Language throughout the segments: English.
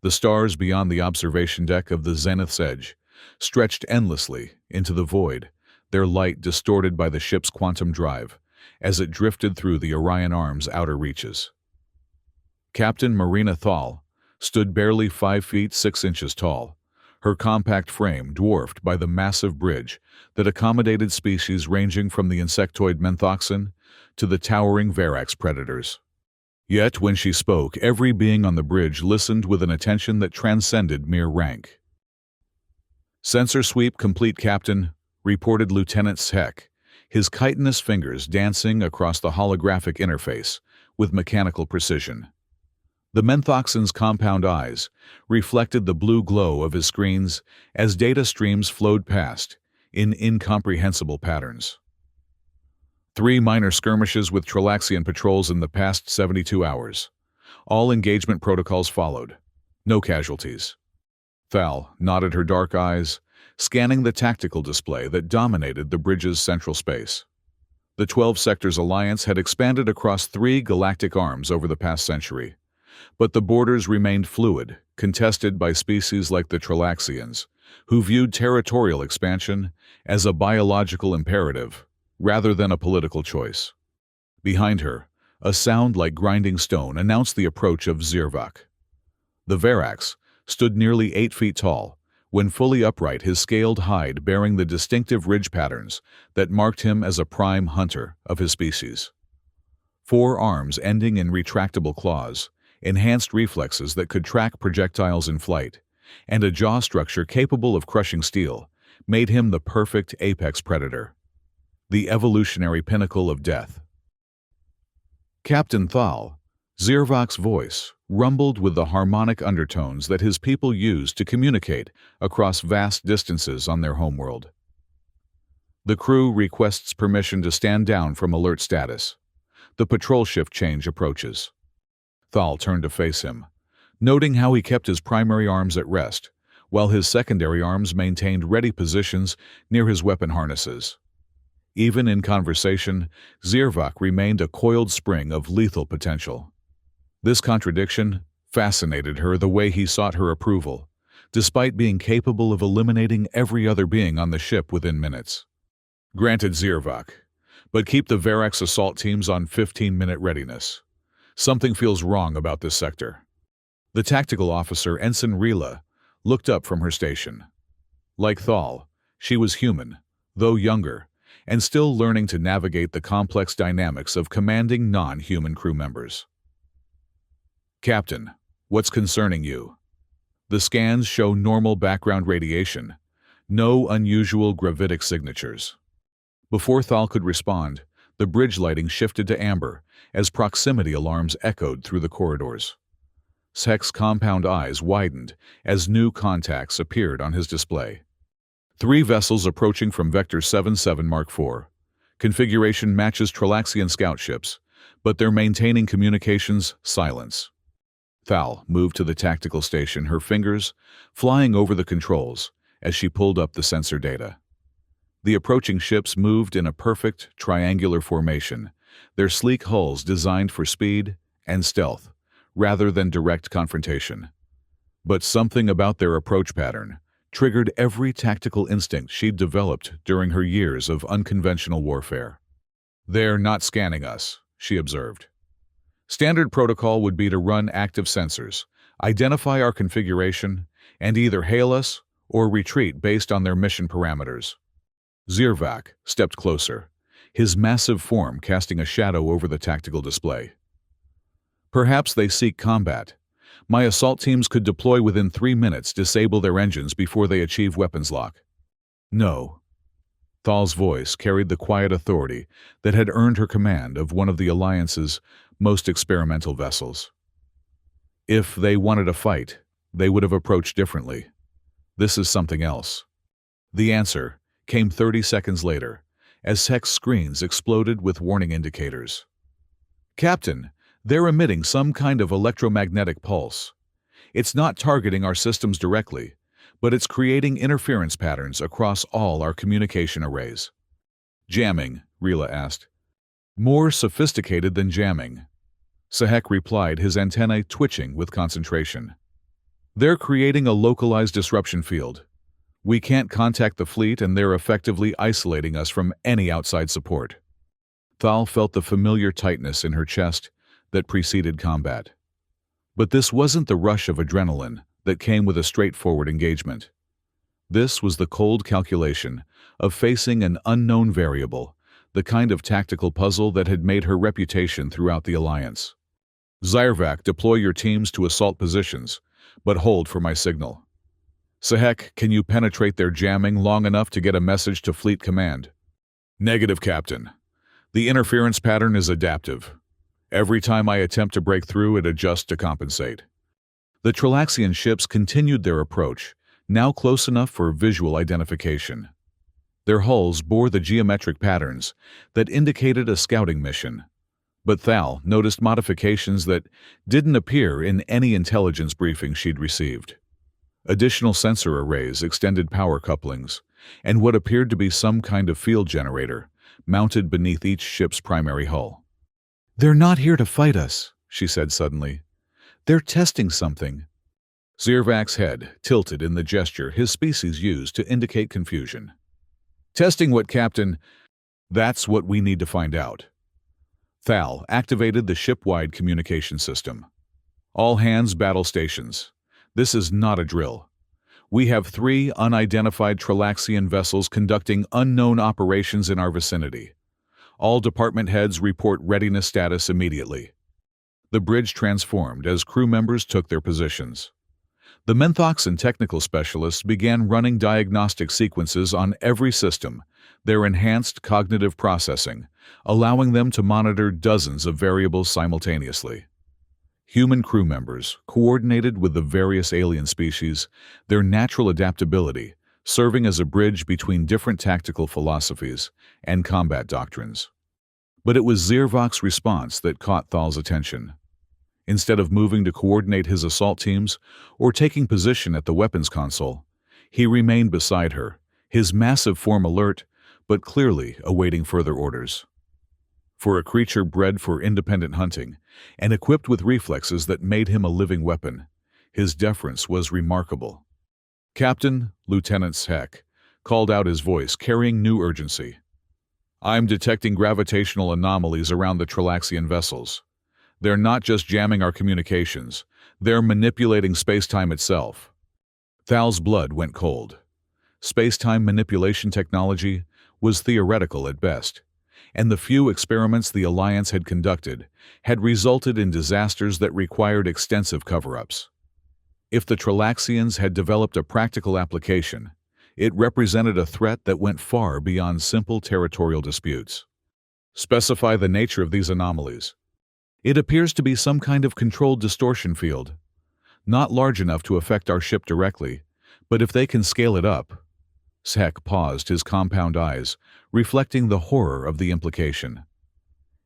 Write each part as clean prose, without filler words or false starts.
The stars beyond the observation deck of the Zenith's edge stretched endlessly into the void, their light distorted by the ship's quantum drive as it drifted through the Orion Arm's outer reaches. Captain Marina Thal stood barely 5 feet 6 inches tall, her compact frame dwarfed by the massive bridge that accommodated species ranging from the insectoid menthoxin to the towering Verax predators. Yet when she spoke, every being on the bridge listened with an attention that transcended mere rank. "Sensor sweep complete, Captain," reported Lieutenant Heck, his chitinous fingers dancing across the holographic interface with mechanical precision. The menthoxin's compound eyes reflected the blue glow of his screens as data streams flowed past in incomprehensible patterns. 3 minor skirmishes with Tralaxian patrols in the past 72 hours. All engagement protocols followed. No casualties. Thal nodded her dark eyes, scanning the tactical display that dominated the bridge's central space. The 12 Sectors Alliance had expanded across 3 galactic arms over the past century, but the borders remained fluid, contested by species like the Tralaxians, who viewed territorial expansion as a biological imperative rather than a political choice. Behind her, a sound like grinding stone announced the approach of Zirvak. The Verax stood nearly 8 feet tall, when fully upright, his scaled hide bearing the distinctive ridge patterns that marked him as a prime hunter of his species. 4 arms ending in retractable claws, enhanced reflexes that could track projectiles in flight, and a jaw structure capable of crushing steel made him the perfect apex predator, the evolutionary pinnacle of death. Captain Thal, Zirvak's voice rumbled with the harmonic undertones that his people used to communicate across vast distances on their homeworld. The crew requests permission to stand down from alert status. The patrol shift change approaches. Thal turned to face him, noting how he kept his primary arms at rest, while his secondary arms maintained ready positions near his weapon harnesses. Even in conversation, Zirvak remained a coiled spring of lethal potential. This contradiction fascinated her the way he sought her approval, despite being capable of eliminating every other being on the ship within minutes. "Granted, Zirvak, but keep the Verax assault teams on 15-minute readiness. Something feels wrong about this sector." The tactical officer, Ensign Rila, looked up from her station. Like Thal, she was human, though younger, and still learning to navigate the complex dynamics of commanding non-human crew members. "Captain, what's concerning you?" The scans show normal background radiation, no unusual gravitic signatures. Before Thal could respond, the bridge lighting shifted to amber as proximity alarms echoed through the corridors. Heck's compound eyes widened as new contacts appeared on his display. 3 vessels approaching from Vector 77 Mark IV. Configuration matches Tralaxian scout ships, but they're maintaining communications silence. Thal moved to the tactical station, her fingers flying over the controls as she pulled up the sensor data. The approaching ships moved in a perfect triangular formation, their sleek hulls designed for speed and stealth, rather than direct confrontation. But something about their approach pattern triggered every tactical instinct she'd developed during her years of unconventional warfare. "They're not scanning us," she observed. "Standard protocol would be to run active sensors, identify our configuration, and either hail us or retreat based on their mission parameters." Zirvak stepped closer, his massive form casting a shadow over the tactical display. "Perhaps they seek combat. My assault teams could deploy within 3 minutes, disable their engines before they achieve weapons lock." "No." Thal's voice carried the quiet authority that had earned her command of one of the Alliance's most experimental vessels. "If they wanted a fight, they would have approached differently. This is something else." The answer came 30 seconds later, as Heck's screens exploded with warning indicators. "Captain, they're emitting some kind of electromagnetic pulse. It's not targeting our systems directly, but it's creating interference patterns across all our communication arrays." "Jamming?" Rila asked. "More sophisticated than jamming." Sahek replied, his antennae twitching with concentration. They're creating a localized disruption field. We can't contact the fleet and they're effectively isolating us from any outside support. Thal felt the familiar tightness in her chest that preceded combat. But this wasn't the rush of adrenaline that came with a straightforward engagement. This was the cold calculation of facing an unknown variable, the kind of tactical puzzle that had made her reputation throughout the Alliance. Zyrvac, deploy your teams to assault positions, but hold for my signal. Sehek, can you penetrate their jamming long enough to get a message to Fleet Command? Negative, Captain. The interference pattern is adaptive. Every time I attempt to break through, it adjusts to compensate. The Trilaxian ships continued their approach, now close enough for visual identification. Their hulls bore the geometric patterns that indicated a scouting mission, but Thal noticed modifications that didn't appear in any intelligence briefing she'd received. Additional sensor arrays, extended power couplings, and what appeared to be some kind of field generator mounted beneath each ship's primary hull. "They're not here to fight us," she said suddenly. "They're testing something." Zyrvac's head tilted in the gesture his species used to indicate confusion. "Testing what, Captain?" "That's what we need to find out." Thal activated the ship-wide communication system. "All hands, battle stations. This is not a drill. We have 3 unidentified Trilaxian vessels conducting unknown operations in our vicinity. All department heads report readiness status immediately." The bridge transformed as crew members took their positions. The Menthox and technical specialists began running diagnostic sequences on every system, their enhanced cognitive processing, allowing them to monitor dozens of variables simultaneously. Human crew members, coordinated with the various alien species, their natural adaptability, serving as a bridge between different tactical philosophies and combat doctrines. But it was Zyrvac's response that caught Thal's attention. Instead of moving to coordinate his assault teams or taking position at the weapons console, he remained beside her, his massive form alert, but clearly awaiting further orders. For a creature bred for independent hunting and equipped with reflexes that made him a living weapon, his deference was remarkable. "Captain," Lieutenant Sehek called out, his voice carrying new urgency. "I'm detecting gravitational anomalies around the Trilaxian vessels. They're not just jamming our communications, they're manipulating space-time itself." Thal's blood went cold. Space-time manipulation technology was theoretical at best, and the few experiments the Alliance had conducted had resulted in disasters that required extensive cover-ups. If the Trilaxians had developed a practical application, it represented a threat that went far beyond simple territorial disputes. "Specify the nature of these anomalies." "It appears to be some kind of controlled distortion field. Not large enough to affect our ship directly, but if they can scale it up." Sehek paused, his compound eyes reflecting the horror of the implication.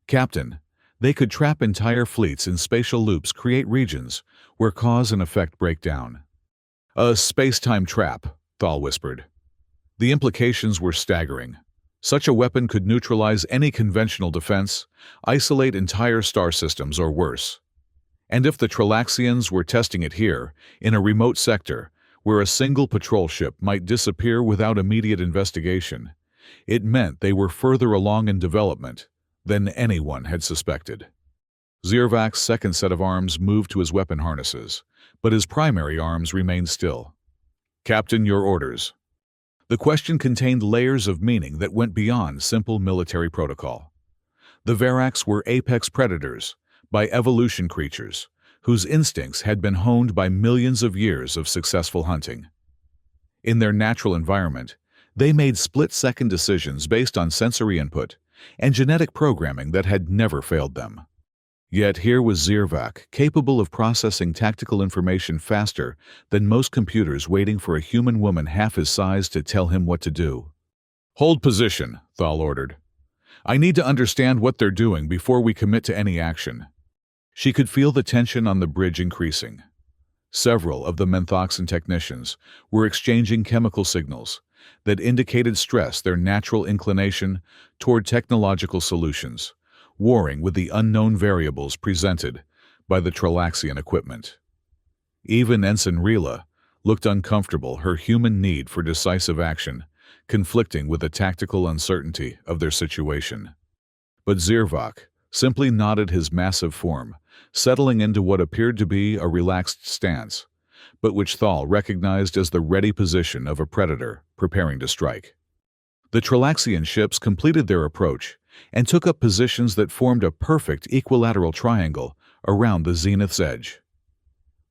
"Captain, they could trap entire fleets in spatial loops, create regions where cause and effect break down." "A space-time trap," Thal whispered. The implications were staggering. Such a weapon could neutralize any conventional defense, isolate entire star systems, or worse. And if the Trilaxians were testing it here, in a remote sector, where a single patrol ship might disappear without immediate investigation, it meant they were further along in development than anyone had suspected. Zyrvac's second set of arms moved to his weapon harnesses, but his primary arms remained still. "Captain, your orders." The question contained layers of meaning that went beyond simple military protocol. The Verax were apex predators, by evolution creatures, whose instincts had been honed by millions of years of successful hunting. In their natural environment, they made split-second decisions based on sensory input and genetic programming that had never failed them. Yet here was Zyrvac, capable of processing tactical information faster than most computers, waiting for a human woman half his size to tell him what to do. "Hold position," Thal ordered. "I need to understand what they're doing before we commit to any action." She could feel the tension on the bridge increasing. Several of the Menthoxan technicians were exchanging chemical signals that indicated stress, their natural inclination toward technological solutions, warring with the unknown variables presented by the Trilaxian equipment. Even Ensign Rila looked uncomfortable, her human need for decisive action conflicting with the tactical uncertainty of their situation. But Zirvok simply nodded his massive form, settling into what appeared to be a relaxed stance, but which Thal recognized as the ready position of a predator preparing to strike. The Tralaxian ships completed their approach and took up positions that formed a perfect equilateral triangle around the zenith's edge.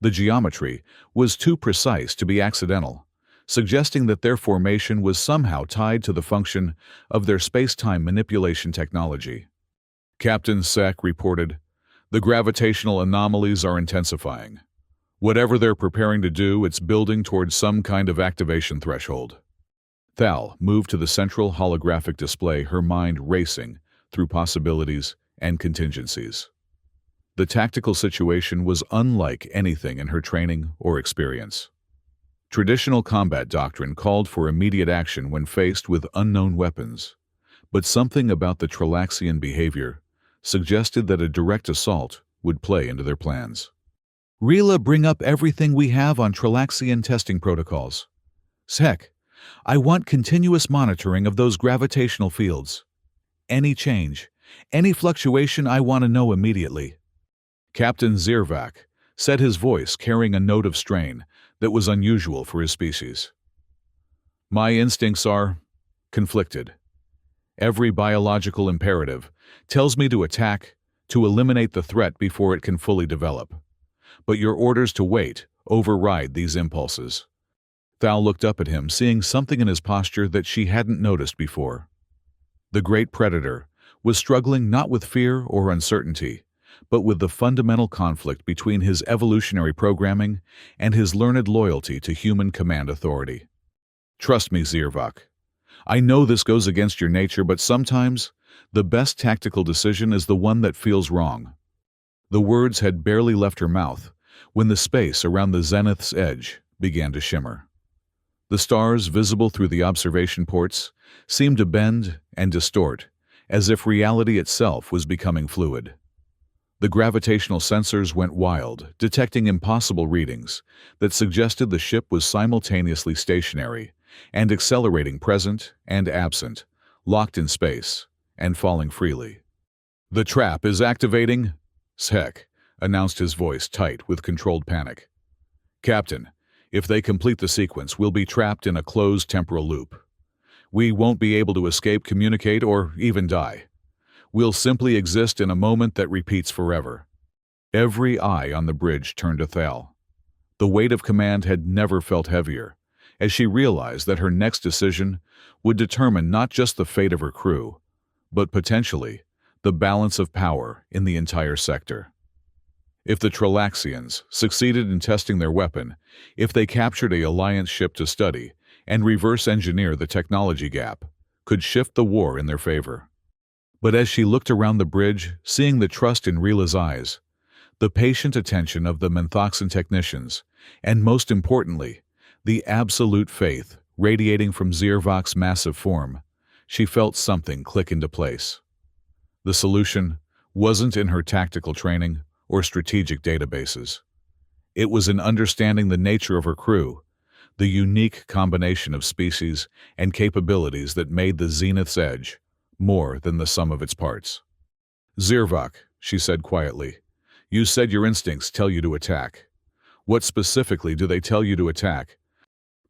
The geometry was too precise to be accidental, suggesting that their formation was somehow tied to the function of their space-time manipulation technology. Captain Sek reported, "The gravitational anomalies are intensifying. Whatever they're preparing to do, it's building towards some kind of activation threshold." Thal moved to the central holographic display, her mind racing through possibilities and contingencies. The tactical situation was unlike anything in her training or experience. Traditional combat doctrine called for immediate action when faced with unknown weapons, but something about the Tralaxian behavior suggested that a direct assault would play into their plans. "Rila, bring up everything we have on Tralaxian testing protocols. Sek, I want continuous monitoring of those gravitational fields. Any change, any fluctuation, I want to know immediately." Captain Zirvak said, his voice carrying a note of strain that was unusual for his species. "My instincts are conflicted. Every biological imperative tells me to attack, to eliminate the threat before it can fully develop. But your orders to wait override these impulses." Thal looked up at him, seeing something in his posture that she hadn't noticed before. The great predator was struggling not with fear or uncertainty, but with the fundamental conflict between his evolutionary programming and his learned loyalty to human command authority. "Trust me, Zirvok. I know this goes against your nature, but sometimes the best tactical decision is the one that feels wrong." The words had barely left her mouth when the space around the zenith's edge began to shimmer. The stars visible through the observation ports seemed to bend and distort, as if reality itself was becoming fluid. The gravitational sensors went wild, detecting impossible readings that suggested the ship was simultaneously stationary and accelerating, present and absent, locked in space and falling freely. "The trap is activating," Sek announced, his voice tight with controlled panic. "Captain, if they complete the sequence, we'll be trapped in a closed temporal loop. We won't be able to escape, communicate, or even die. We'll simply exist in a moment that repeats forever." Every eye on the bridge turned to Thal. The weight of command had never felt heavier, as she realized that her next decision would determine not just the fate of her crew, but potentially the balance of power in the entire sector. If the Tralaxians succeeded in testing their weapon, if they captured an Alliance ship to study and reverse engineer the technology gap, could shift the war in their favor. But as she looked around the bridge, seeing the trust in Rila's eyes, the patient attention of the Menthoxan technicians, and most importantly, the absolute faith radiating from Zirvok's massive form, she felt something click into place. The solution wasn't in her tactical training or strategic databases. It was in understanding the nature of her crew, the unique combination of species and capabilities that made the Zenith's Edge more than the sum of its parts. "Zirvok," she said quietly, "you said your instincts tell you to attack. What specifically do they tell you to attack?"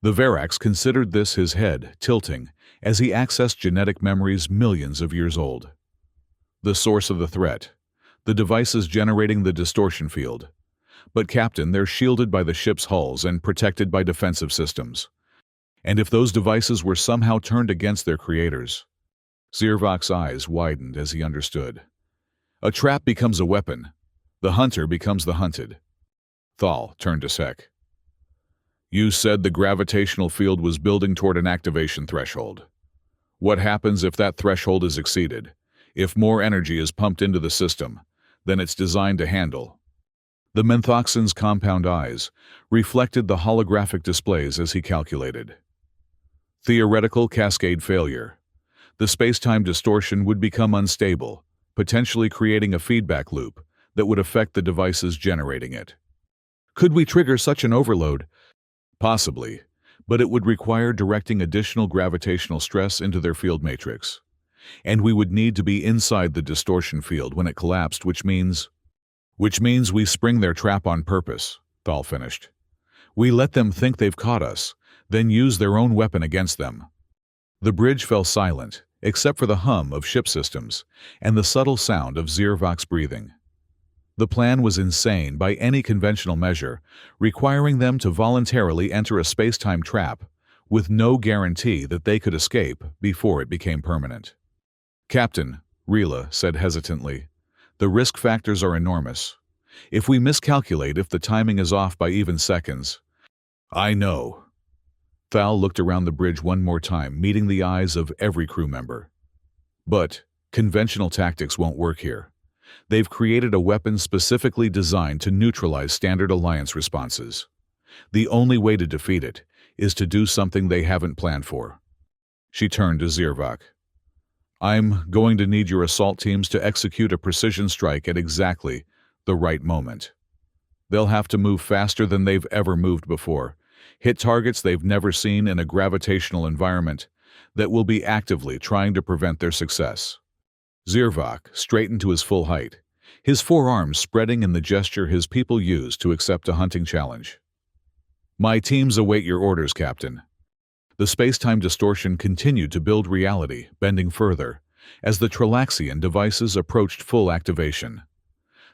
The Verax considered this, his head tilting as he accessed genetic memories millions of years old. "The source of the threat. The devices generating the distortion field. But Captain, they're shielded by the ship's hulls and protected by defensive systems. And if those devices were somehow turned against their creators..." Zirvok's eyes widened as he understood. "A trap becomes a weapon. The hunter becomes the hunted." Thal turned to Sek. "You said the gravitational field was building toward an activation threshold. What happens if that threshold is exceeded? If more energy is pumped into the system than it's designed to handle?" The Menthoxan's compound eyes reflected the holographic displays as he calculated. "Theoretical cascade failure. The space-time distortion would become unstable, potentially creating a feedback loop that would affect the devices generating it." Could we trigger such an overload? Possibly, but it would require directing additional gravitational stress into their field matrix. And we would need to be inside the distortion field when it collapsed, which means we spring their trap on purpose, Thal finished. We let them think they've caught us, then use their own weapon against them. The bridge fell silent, except for the hum of ship systems and the subtle sound of Zirvok's breathing. The plan was insane by any conventional measure, requiring them to voluntarily enter a space-time trap, with no guarantee that they could escape before it became permanent. Captain, Rila said hesitantly, the risk factors are enormous. If we miscalculate, if the timing is off by even seconds. I know. Thal looked around the bridge one more time, meeting the eyes of every crew member. But conventional tactics won't work here. They've created a weapon specifically designed to neutralize standard Alliance responses. The only way to defeat it is to do something they haven't planned for. She turned to Zirvok. I'm going to need your assault teams to execute a precision strike at exactly the right moment. They'll have to move faster than they've ever moved before, hit targets they've never seen in a gravitational environment that will be actively trying to prevent their success. Zirvok straightened to his full height, his forearms spreading in the gesture his people use to accept a hunting challenge. My teams await your orders, Captain. The space-time distortion continued to build reality, bending further, as the Tralaxian devices approached full activation.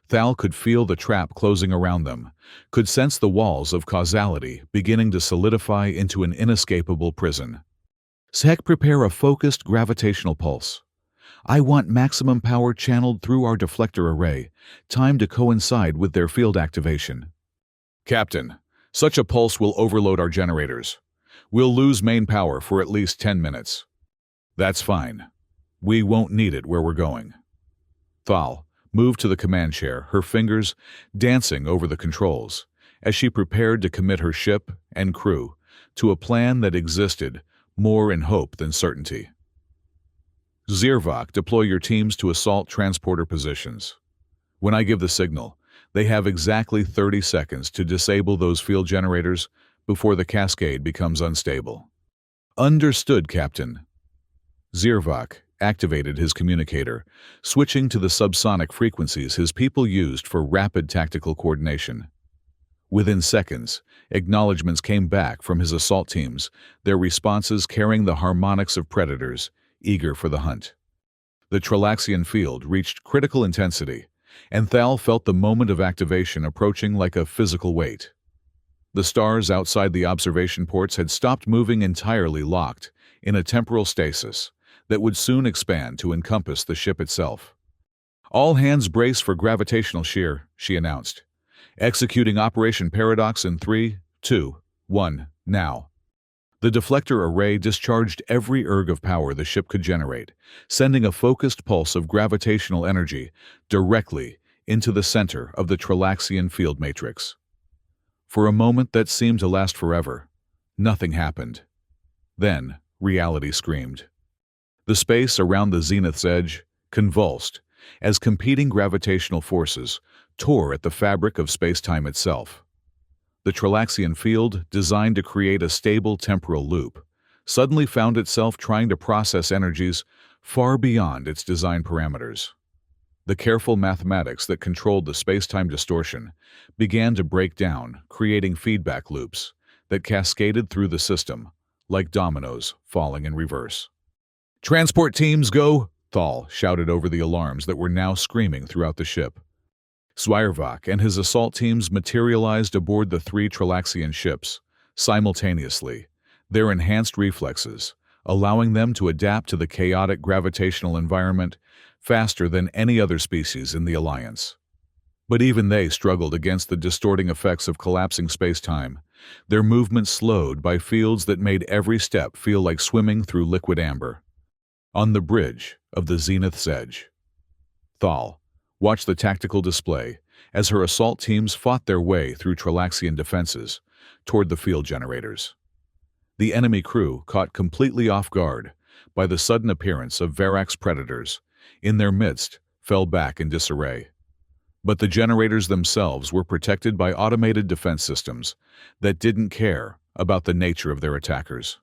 Thal could feel the trap closing around them, could sense the walls of causality beginning to solidify into an inescapable prison. Sek, prepare a focused gravitational pulse. I want maximum power channeled through our deflector array, timed to coincide with their field activation. Captain, such a pulse will overload our generators. We'll lose main power for at least 10 minutes. That's fine. We won't need it where we're going. Thal moved to the command chair, her fingers dancing over the controls, as she prepared to commit her ship and crew to a plan that existed more in hope than certainty. Zirvok, deploy your teams to assault transporter positions. When I give the signal, they have exactly 30 seconds to disable those field generators before the cascade becomes unstable. Understood, Captain. Zirvok activated his communicator, switching to the subsonic frequencies his people used for rapid tactical coordination. Within seconds, acknowledgments came back from his assault teams, their responses carrying the harmonics of predators, eager for the hunt. The Tralaxian field reached critical intensity, and Thal felt the moment of activation approaching like a physical weight. The stars outside the observation ports had stopped moving, entirely locked in a temporal stasis that would soon expand to encompass the ship itself. All hands brace for gravitational shear, she announced. Executing Operation Paradox in 3, 2, 1, now. The deflector array discharged every erg of power the ship could generate, sending a focused pulse of gravitational energy directly into the center of the Tralaxian field matrix. For a moment that seemed to last forever, nothing happened. Then, reality screamed. The space around the zenith's edge convulsed as competing gravitational forces tore at the fabric of space-time itself. The Tralaxian field, designed to create a stable temporal loop, suddenly found itself trying to process energies far beyond its design parameters. The careful mathematics that controlled the space-time distortion began to break down, creating feedback loops that cascaded through the system, like dominoes falling in reverse. "Transport teams, go!" Thal shouted over the alarms that were now screaming throughout the ship. Zirvok and his assault teams materialized aboard the 3 Tralaxian ships, simultaneously, their enhanced reflexes allowing them to adapt to the chaotic gravitational environment faster than any other species in the Alliance. But even they struggled against the distorting effects of collapsing space-time, their movements slowed by fields that made every step feel like swimming through liquid amber. On the bridge of the zenith's edge, Thal watched the tactical display as her assault teams fought their way through Tralaxian defenses toward the field generators. The enemy crew, caught completely off guard by the sudden appearance of Varak's predators in their midst, fell back in disarray. But the generators themselves were protected by automated defense systems that didn't care about the nature of their attackers.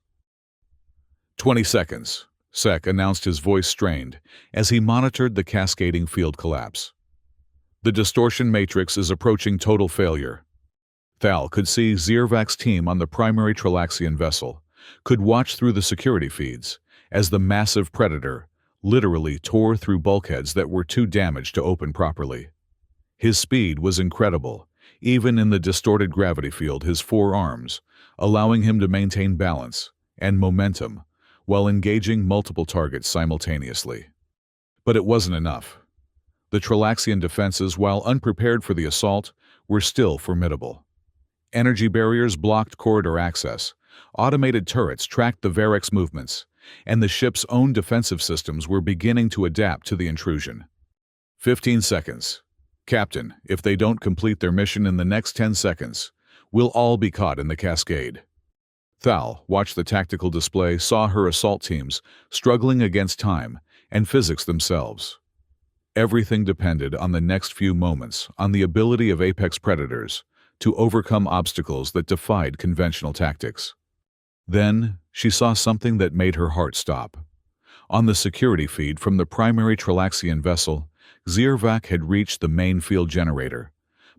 20 seconds. Sec announced, his voice strained, as he monitored the cascading field collapse. The distortion matrix is approaching total failure. Thal could see Zirvak's team on the primary Tralaxian vessel, could watch through the security feeds, as the massive predator literally tore through bulkheads that were too damaged to open properly. His speed was incredible, even in the distorted gravity field, his four arms, allowing him to maintain balance and momentum while engaging multiple targets simultaneously. But it wasn't enough. The Tralaxian defenses, while unprepared for the assault, were still formidable. Energy barriers blocked corridor access, automated turrets tracked the Varex movements, and the ship's own defensive systems were beginning to adapt to the intrusion. 15 seconds. Captain, if they don't complete their mission in the next 10 seconds, we'll all be caught in the cascade. Thal watched the tactical display, saw her assault teams struggling against time and physics themselves. Everything depended on the next few moments, on the ability of apex predators to overcome obstacles that defied conventional tactics. Then she saw something that made her heart stop. On the security feed from the primary Tralaxian vessel, Zirvak had reached the main field generator,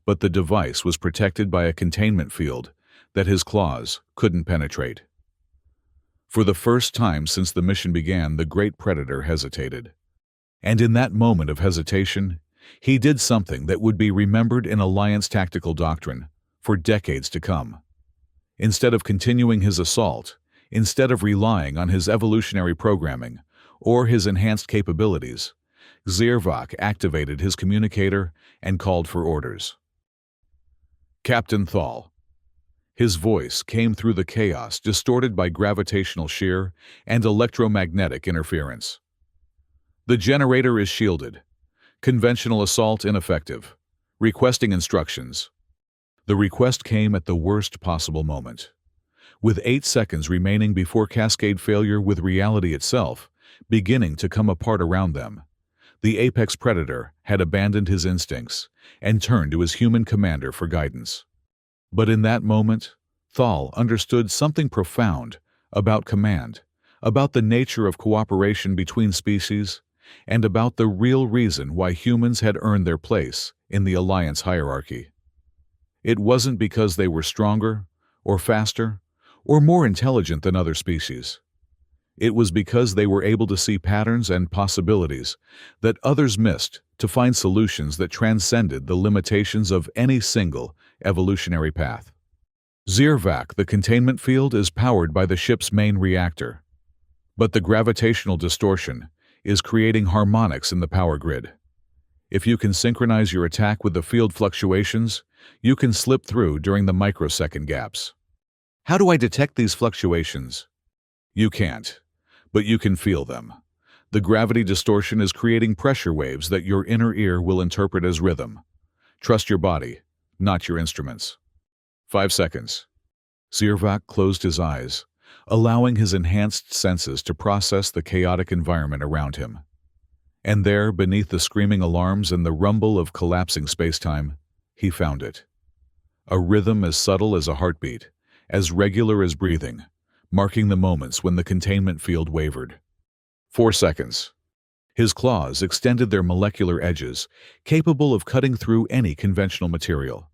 but the device was protected by a containment field that his claws couldn't penetrate. For the first time since the mission began, the great predator hesitated. And in that moment of hesitation, he did something that would be remembered in Alliance tactical doctrine for decades to come. Instead of continuing his assault, instead of relying on his evolutionary programming or his enhanced capabilities, Zirvak activated his communicator and called for orders. Captain Thal. His voice came through the chaos, distorted by gravitational shear and electromagnetic interference. The generator is shielded. Conventional assault ineffective. Requesting instructions. The request came at the worst possible moment. With 8 seconds remaining before cascade failure, with reality itself beginning to come apart around them, the apex predator had abandoned his instincts and turned to his human commander for guidance. But in that moment, Thal understood something profound about command, about the nature of cooperation between species, and about the real reason why humans had earned their place in the Alliance hierarchy. It wasn't because they were stronger, or faster, or more intelligent than other species. It was because they were able to see patterns and possibilities that others missed, to find solutions that transcended the limitations of any single evolutionary path. Zirvak, the containment field, is powered by the ship's main reactor. But the gravitational distortion is creating harmonics in the power grid. If you can synchronize your attack with the field fluctuations, you can slip through during the microsecond gaps. How do I detect these fluctuations? You can't, but you can feel them. The gravity distortion is creating pressure waves that your inner ear will interpret as rhythm. Trust your body, not your instruments. 5 seconds. Zirvak closed his eyes, allowing his enhanced senses to process the chaotic environment around him. And there, beneath the screaming alarms and the rumble of collapsing spacetime, he found it. A rhythm as subtle as a heartbeat, as regular as breathing, marking the moments when the containment field wavered. 4 seconds. His claws extended their molecular edges, capable of cutting through any conventional material.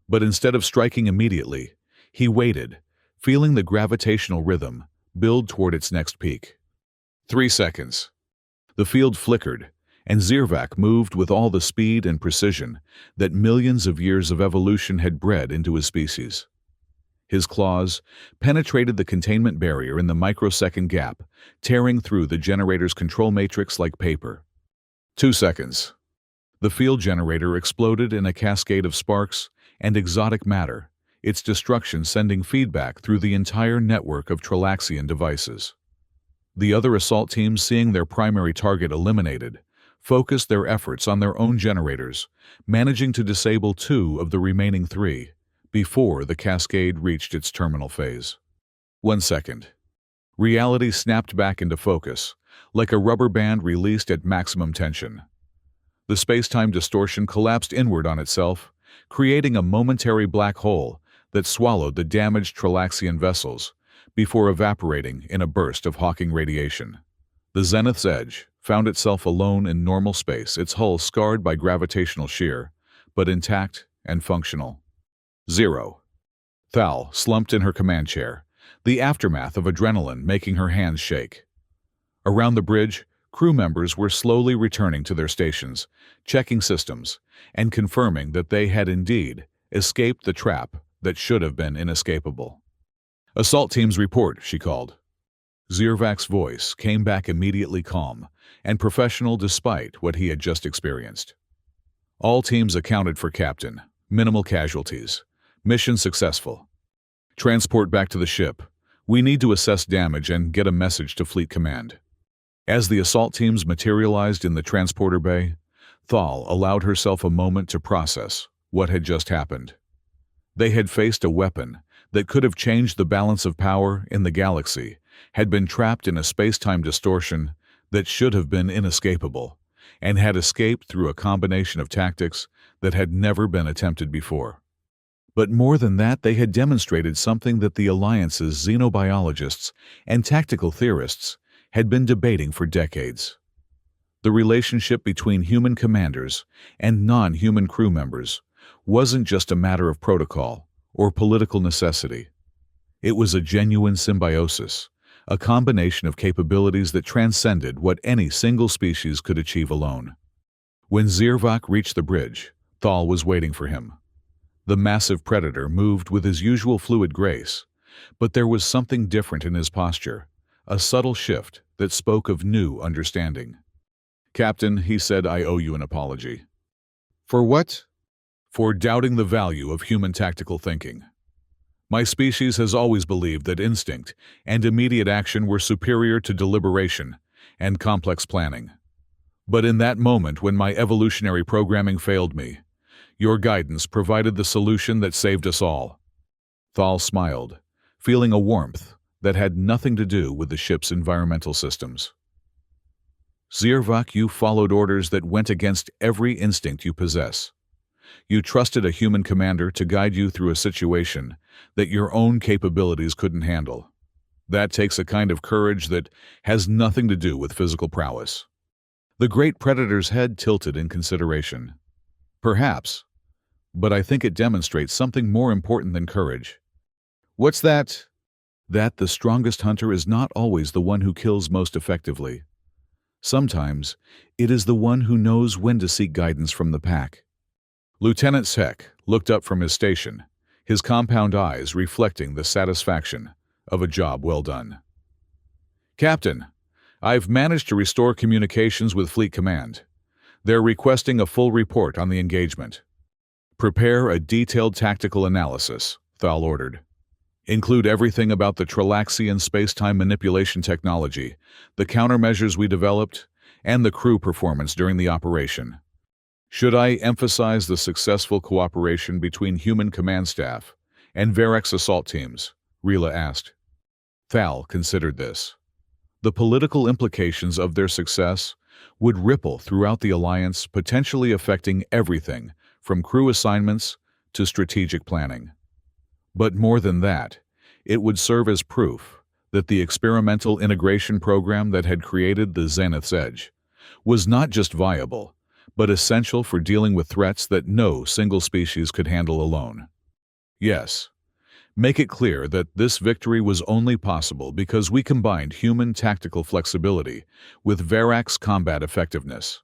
But instead of striking immediately, he waited, feeling the gravitational rhythm build toward its next peak. 3 seconds. The field flickered, and Zirvak moved with all the speed and precision that millions of years of evolution had bred into his species. His claws penetrated the containment barrier in the microsecond gap, tearing through the generator's control matrix like paper. 2 seconds. The field generator exploded in a cascade of sparks and exotic matter, its destruction sending feedback through the entire network of Tralaxian devices. The other assault teams, seeing their primary target eliminated, focused their efforts on their own generators, managing to disable 2 of the remaining 3 before the cascade reached its terminal phase. 1 second. Reality snapped back into focus, like a rubber band released at maximum tension. The space-time distortion collapsed inward on itself, creating a momentary black hole that swallowed the damaged Tralaxian vessels before evaporating in a burst of Hawking radiation. The Zenith's Edge found itself alone in normal space, its hull scarred by gravitational shear, but intact and functional. 0. Thal slumped in her command chair, the aftermath of adrenaline making her hands shake. Around the bridge, crew members were slowly returning to their stations, checking systems, and confirming that they had indeed escaped the trap that should have been inescapable. "Assault teams report," she called. Zirvak's voice came back immediately calm and professional despite what he had just experienced. "All teams accounted for, Captain. Minimal casualties. Mission successful. Transport back to the ship. We need to assess damage and get a message to Fleet Command." As the assault teams materialized in the transporter bay, Thal allowed herself a moment to process what had just happened. They had faced a weapon that could have changed the balance of power in the galaxy, had been trapped in a space-time distortion that should have been inescapable, and had escaped through a combination of tactics that had never been attempted before. But more than that, they had demonstrated something that the Alliance's xenobiologists and tactical theorists had been debating for decades. The relationship between human commanders and non-human crew members wasn't just a matter of protocol or political necessity. It was a genuine symbiosis, a combination of capabilities that transcended what any single species could achieve alone. When Zirvak reached the bridge, Thal was waiting for him. The massive predator moved with his usual fluid grace, but there was something different in his posture, a subtle shift that spoke of new understanding. "Captain," he said, "I owe you an apology." "For what?" "For doubting the value of human tactical thinking. My species has always believed that instinct and immediate action were superior to deliberation and complex planning. But in that moment when my evolutionary programming failed me, your guidance provided the solution that saved us all." Thal smiled, feeling a warmth that had nothing to do with the ship's environmental systems. "Zirvak, you followed orders that went against every instinct you possess. You trusted a human commander to guide you through a situation that your own capabilities couldn't handle. That takes a kind of courage that has nothing to do with physical prowess." The great predator's head tilted in consideration. "Perhaps, but I think it demonstrates something more important than courage." "What's that?" "That the strongest hunter is not always the one who kills most effectively. Sometimes it is the one who knows when to seek guidance from the pack." Lieutenant Sek looked up from his station, his compound eyes reflecting the satisfaction of a job well done. "Captain, I've managed to restore communications with Fleet Command. They're requesting a full report on the engagement." "Prepare a detailed tactical analysis," Thal ordered. "Include everything about the Tralaxian space-time manipulation technology, the countermeasures we developed, and the crew performance during the operation." "Should I emphasize the successful cooperation between human command staff and Varek's assault teams?" Rila asked. Thal considered this. The political implications of their success would ripple throughout the Alliance, potentially affecting everything from crew assignments to strategic planning. But more than that, it would serve as proof that the experimental integration program that had created the Zenith's Edge was not just viable, but essential for dealing with threats that no single species could handle alone. Yes, make it clear that this victory was only possible because we combined human tactical flexibility with Varek's combat effectiveness.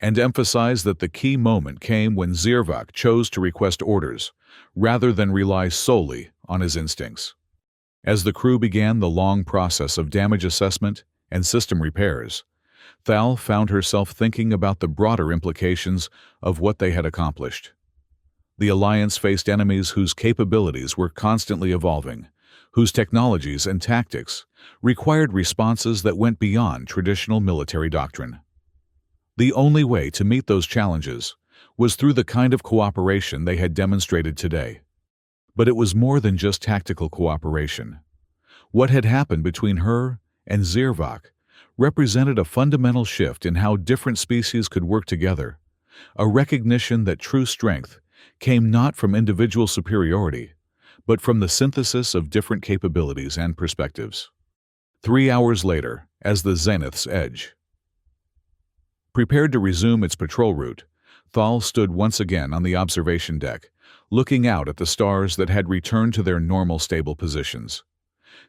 And emphasize that the key moment came when Zirvak chose to request orders, rather than rely solely on his instincts. As the crew began the long process of damage assessment and system repairs, Thal found herself thinking about the broader implications of what they had accomplished. The Alliance faced enemies whose capabilities were constantly evolving, whose technologies and tactics required responses that went beyond traditional military doctrine. The only way to meet those challenges was through the kind of cooperation they had demonstrated today. But it was more than just tactical cooperation. What had happened between her and Zirvak represented a fundamental shift in how different species could work together, a recognition that true strength came not from individual superiority, but from the synthesis of different capabilities and perspectives. 3 hours later, as the Zenith's Edge prepared to resume its patrol route, Thal stood once again on the observation deck, looking out at the stars that had returned to their normal stable positions.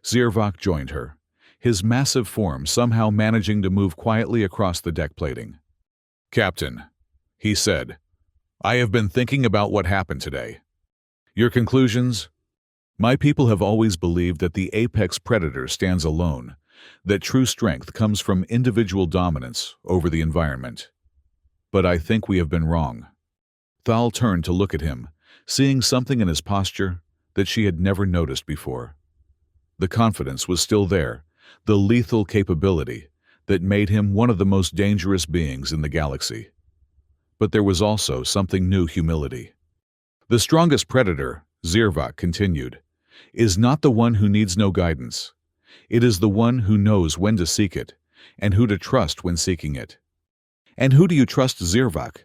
Zirvok joined her, his massive form somehow managing to move quietly across the deck plating. "Captain," he said, "I have been thinking about what happened today. Your conclusions?" "My people have always believed that the apex predator stands alone, that true strength comes from individual dominance over the environment. But I think we have been wrong." Thal turned to look at him, seeing something in his posture that she had never noticed before. The confidence was still there, the lethal capability that made him one of the most dangerous beings in the galaxy. But there was also something new: humility. "The strongest predator," Zirvok continued, "is not the one who needs no guidance. It is the one who knows when to seek it, and who to trust when seeking it." "And who do you trust, Zirvok?"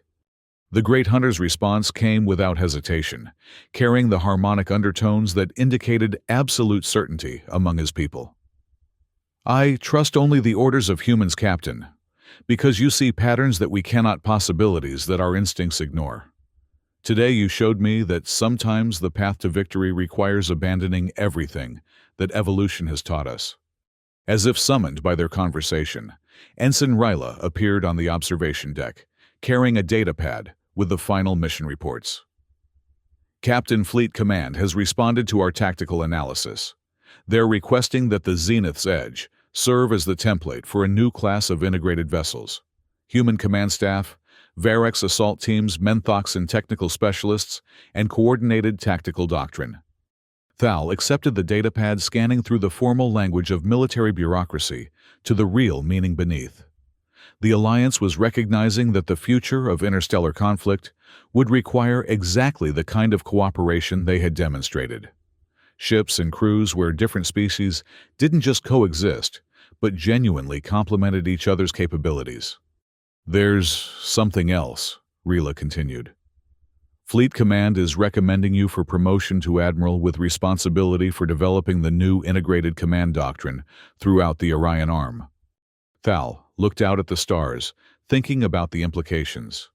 The great hunter's response came without hesitation, carrying the harmonic undertones that indicated absolute certainty among his people. "I trust only the orders of humans, Captain, because you see patterns that we cannot, possibilities that our instincts ignore. Today you showed me that sometimes the path to victory requires abandoning everything that evolution has taught us." As if summoned by their conversation, Ensign Ryla appeared on the observation deck, carrying a data pad with the final mission reports. "Captain, Fleet Command has responded to our tactical analysis. They're requesting that the Zenith's Edge serve as the template for a new class of integrated vessels. Human command staff, Varex assault teams, Menthoxin technical specialists, and coordinated tactical doctrine." Thal accepted the datapad, scanning through the formal language of military bureaucracy to the real meaning beneath. The Alliance was recognizing that the future of interstellar conflict would require exactly the kind of cooperation they had demonstrated. Ships and crews where different species didn't just coexist, but genuinely complemented each other's capabilities. "There's something else," Rila continued. "Fleet Command is recommending you for promotion to Admiral with responsibility for developing the new integrated command doctrine throughout the Orion Arm." Thal looked out at the stars, thinking about the implications.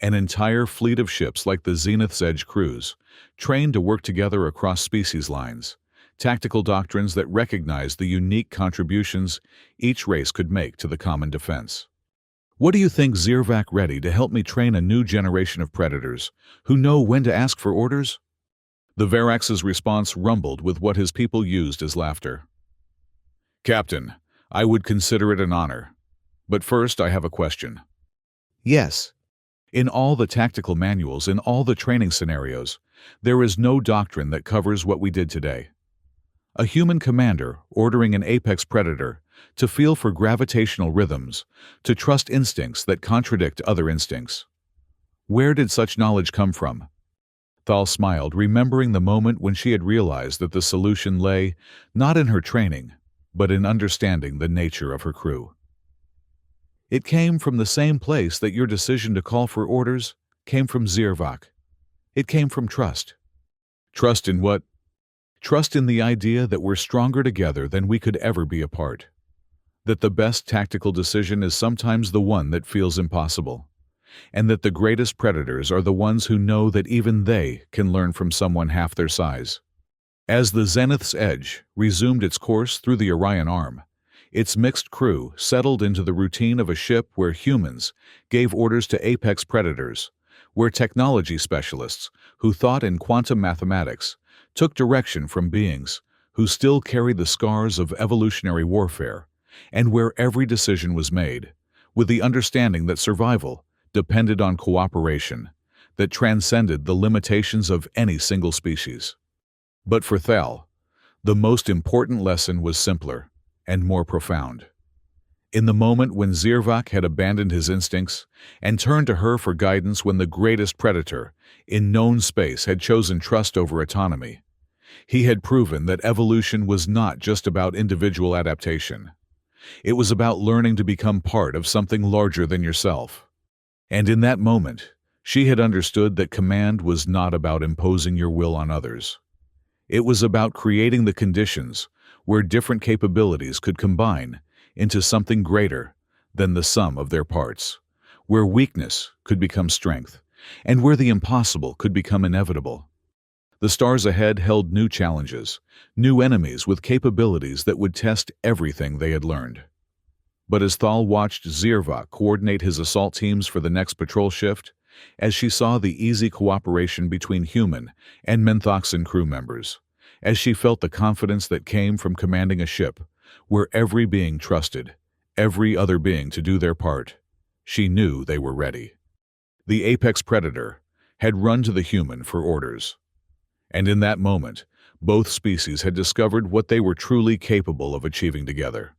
An entire fleet of ships like the Zenith's Edge crews, trained to work together across species lines, tactical doctrines that recognize the unique contributions each race could make to the common defense. "What do you think, Zirvok, ready to help me train a new generation of predators who know when to ask for orders?" The Varax's response rumbled with what his people used as laughter. "Captain, I would consider it an honor. But first I have a question." "Yes." "In all the tactical manuals, in all the training scenarios, there is no doctrine that covers what we did today. A human commander ordering an apex predator to feel for gravitational rhythms, to trust instincts that contradict other instincts. Where did such knowledge come from?" Thal smiled, remembering the moment when she had realized that the solution lay not in her training, but in understanding the nature of her crew. "It came from the same place that your decision to call for orders came from, Zirvok. It came from trust." "Trust in what?" "Trust in the idea that we're stronger together than we could ever be apart. That the best tactical decision is sometimes the one that feels impossible. And that the greatest predators are the ones who know that even they can learn from someone half their size." As the Zenith's Edge resumed its course through the Orion Arm, its mixed crew settled into the routine of a ship where humans gave orders to apex predators, where technology specialists who thought in quantum mathematics took direction from beings who still carried the scars of evolutionary warfare, and where every decision was made with the understanding that survival depended on cooperation that transcended the limitations of any single species. But for Thal, the most important lesson was simpler and more profound. In the moment when Zirvok had abandoned his instincts and turned to her for guidance, when the greatest predator in known space had chosen trust over autonomy, he had proven that evolution was not just about individual adaptation. It was about learning to become part of something larger than yourself. And in that moment, she had understood that command was not about imposing your will on others. It was about creating the conditions where different capabilities could combine into something greater than the sum of their parts, where weakness could become strength, and where the impossible could become inevitable. The stars ahead held new challenges, new enemies with capabilities that would test everything they had learned. But as Thal watched Zirvok coordinate his assault teams for the next patrol shift, as she saw the easy cooperation between human and Menthoxan crew members, as she felt the confidence that came from commanding a ship where every being trusted every other being to do their part, she knew they were ready. The apex predator had run to the human for orders. And in that moment, both species had discovered what they were truly capable of achieving together.